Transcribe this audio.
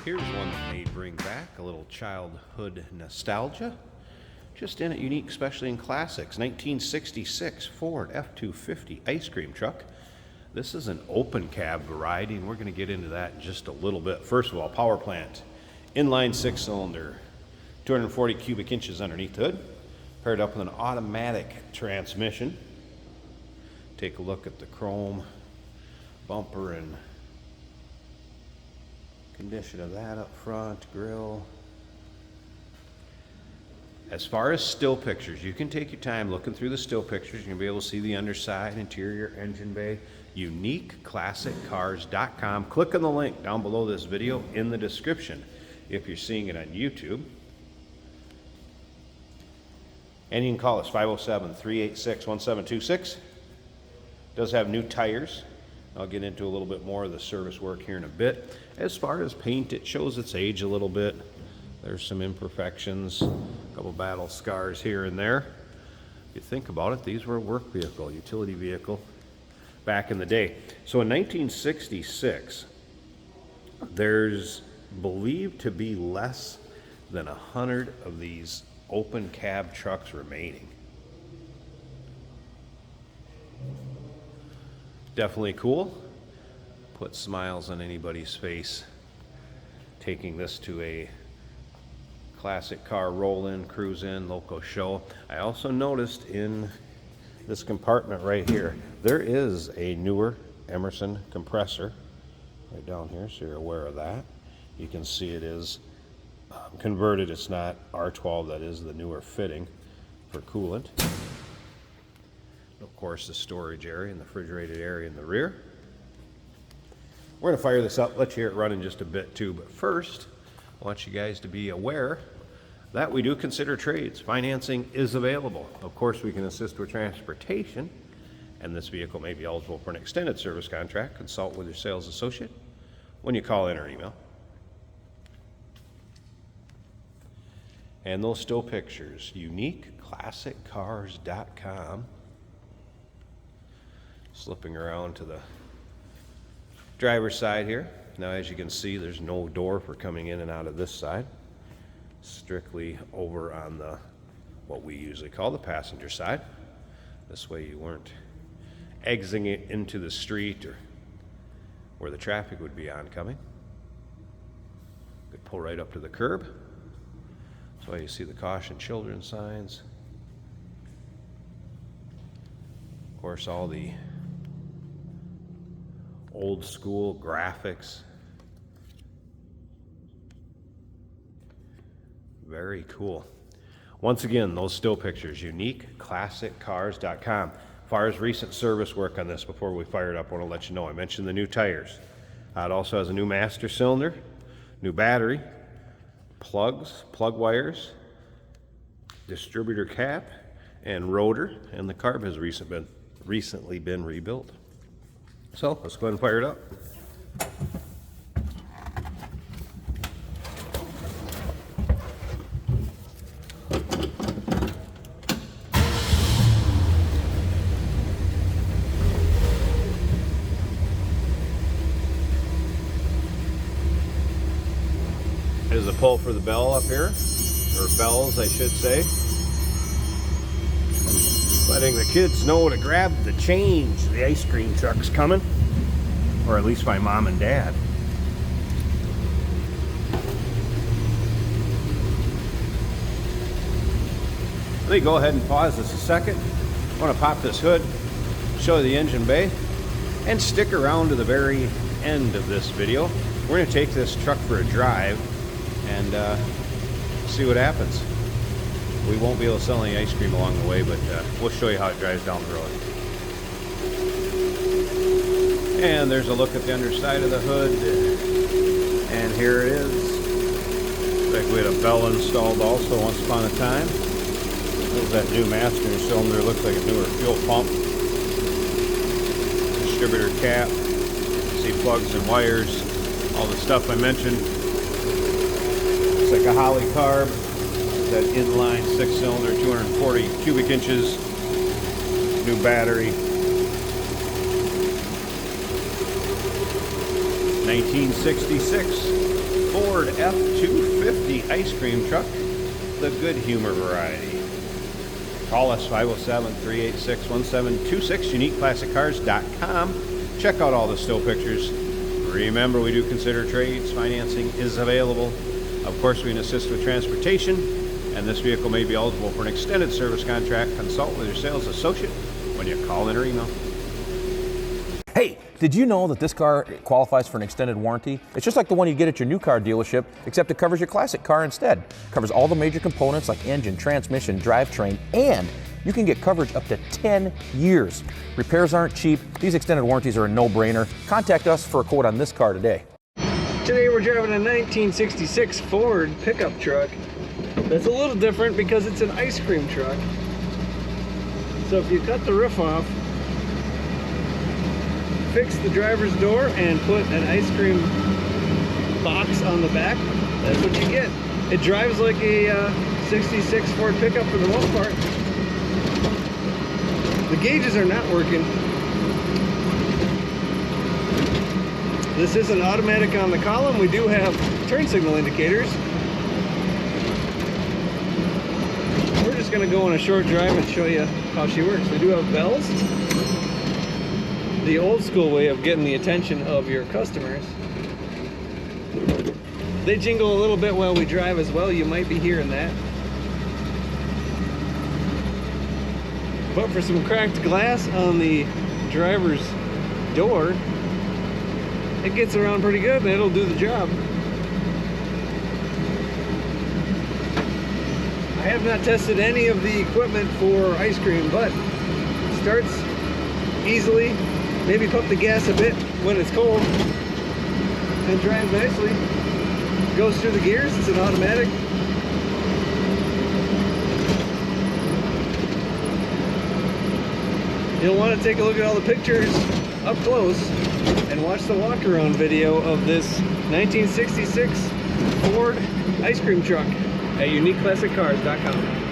Here's one that may bring back a little childhood nostalgia. Just in it, unique, especially in classics. 1966 Ford F-250 ice cream truck. This is an open cab variety, and we're going to get into that in just a little bit. First of all, power plant, inline 6-cylinder, 240 cubic inches underneath the hood, paired up with an automatic transmission. Take a look at the chrome bumper and condition of that up front, grill. As far as still pictures, you can take your time looking through the still pictures. You're going to be able to see the underside, interior, engine bay. UniqueClassicCars.com. Click on the link down below this video in the description if you're seeing it on YouTube. And you can call us 507-386-1726. Does have new tires. I'll get into a little bit more of the service work here in a bit. As far as paint, it shows its age a little bit. There's some imperfections, a couple battle scars here and there. If you think about it, these were a work vehicle, utility vehicle back in the day. So in 1966, there's believed to be less than 100 of these open cab trucks remaining. Definitely cool. Put smiles on anybody's face taking this to a classic car roll-in, cruise-in, local show. I also noticed in this compartment right here, there is a newer Emerson compressor right down here, so you're aware of that. You can see it is converted. It's not R12, that is the newer fitting for coolant. Of course, the storage area and the refrigerated area in the rear. We're going to fire this up, let you hear it run in just a bit too, but first, I want you guys to be aware that we do consider trades. Financing is available. Of course, we can assist with transportation, and this vehicle may be eligible for an extended service contract. Consult with your sales associate when you call in or email. And those still pictures, UniqueClassicCars.com. Slipping around to the driver's side here. Now, as you can see, there's no door for coming in and out of this side. Strictly over on the, what we usually call the passenger side. This way you weren't exiting it into the street or where the traffic would be oncoming. Could pull right up to the curb. That's why you see the caution children signs. Of course, all the old school graphics. Very cool. Once again, those still pictures, UniqueClassicCars.com. As far as recent service work on this, before we fire it up, I want to let you know, I mentioned the new tires. It also has a new master cylinder, new battery, plugs, plug wires, distributor cap, and rotor, and the carb has recently been rebuilt. So let's go ahead and fire it up. There's a pull for the bell up here, or bells I should say. Letting the kids know to grab the change. The ice cream truck's coming, or at least my mom and dad. Let me go ahead and pause this a second. I want to pop this hood, show you the engine bay, and stick around to the very end of this video. We're going to take this truck for a drive and see what happens. We won't be able to sell any ice cream along the way, but we'll show you how it drives down the road. And there's a look at the underside of the hood. And here it is. Looks like we had a bell installed also once upon a time. There's that new master cylinder. Looks like a newer fuel pump. Distributor cap. See plugs and wires. All the stuff I mentioned. Looks like a Holly carb. That inline 6-cylinder, 240 cubic inches, new battery, 1966 Ford F-250 ice cream truck, the good humor variety. Call us 507-386-1726, uniqueclassiccars.com. Check out all the still pictures. Remember, we do consider trades. Financing is available. Of course, we can assist with transportation, and this vehicle may be eligible for an extended service contract. Consult with your sales associate when you call in or email. Hey, did you know that this car qualifies for an extended warranty? It's just like the one you get at your new car dealership, except it covers your classic car instead. It covers all the major components like engine, transmission, drivetrain, and you can get coverage up to 10 years. Repairs aren't cheap. These extended warranties are a no-brainer. Contact us for a quote on this car today. Today we're driving a 1966 Ford pickup truck that's a little different because it's an ice cream truck. So if you cut the roof off, fix the driver's door, and put an ice cream box on the back, that's what you get. It drives like a 66 Ford pickup for the most part. The gauges are not working. This isn't automatic on the column. We do have turn signal indicators. We're just going to go on a short drive and show you how she works. We do have bells. The old school way of getting the attention of your customers. They jingle a little bit while we drive as well. You might be hearing that. But for some cracked glass on the driver's door, it gets around pretty good and it'll do the job. I have not tested any of the equipment for ice cream, but it starts easily. Maybe pump the gas a bit when it's cold and drives nicely. Goes through the gears. It's an automatic. You'll want to take a look at all the pictures up close and watch the walk-around video of this 1966 Ford ice cream truck at uniqueclassiccars.com.